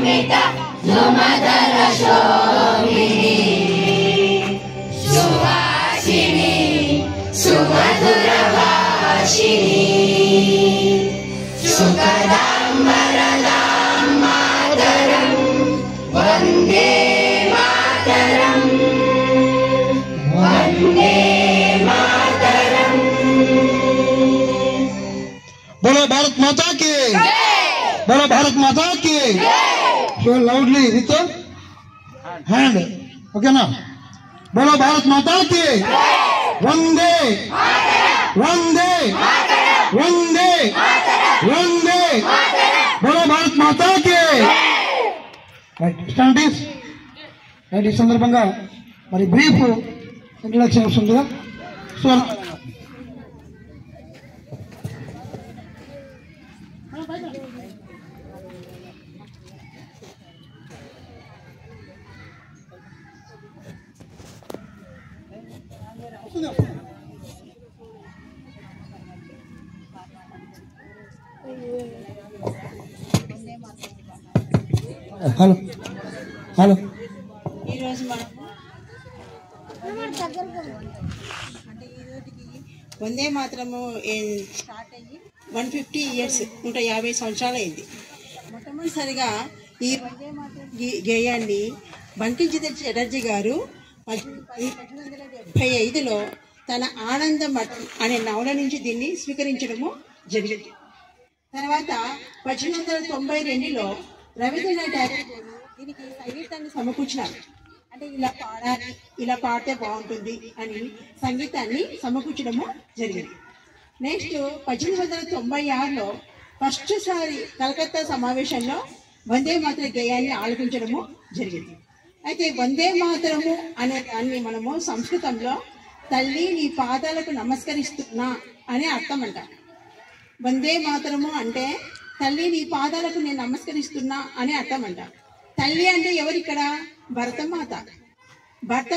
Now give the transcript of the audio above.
शोभित सुमधुर शोभिनी सुहासिनी सुमधुर भाषिणी सुखदां वरदां मातरं वन्दे मातरं वन्दे मातरं। बोलो भारत माता की, बोलो भारत माता की। So loudly with hand, okay ना? बोलो भारत माता की, वंदे वंदे वंदे वंदे, बोलो भारत माता की। రైట్ రైట్ ఈ సందర్భంగా మరి బ్రీఫ్ ఇంట్రడక్షన్ వస్తుందిగా. సో హలో హలో ఈరోజు మనము అంటే ఈ రోజుకి వందే మాత్రము స్టార్ట్ అయ్యి 150 years 150 సంవత్సరాలు అయింది. మొట్టమొదటిసారిగా ఈ వందే మాత్రం గేయాన్ని బంకించంద్ర చటర్జీ గారు 1875లో తన ఆనందం అనే నవల నుంచి దీన్ని స్వీకరించడము జరిగింది. తర్వాత 1892లో రవీంద్రనాథ్ ఠాగూర్ దీనికి సంగీతాన్ని సమకూర్చినారు. అంటే ఇలా పాడాలి, ఇలా పాడితే బాగుంటుంది అని సంగీతాన్ని సమకూర్చడము జరిగింది. నెక్స్ట్ 1896లో ఫస్ట్ సారి కలకత్తా సమావేశంలో వందే మాతర గేయాన్ని ఆలపించడము జరిగింది. అయితే వందే మాతరము అనే దాన్ని మనము సంస్కృతంలో తల్లి నీ పాదాలకు నమస్కరిస్తున్నా అనే అర్థం అంట. వందే మాతరము అంటే తల్లి నీ పాదాలకు నేను నమస్కరిస్తున్నా అనే అర్థం అంట. తల్లి అంటే ఎవరు ఇక్కడ? భరతమాత. భర్త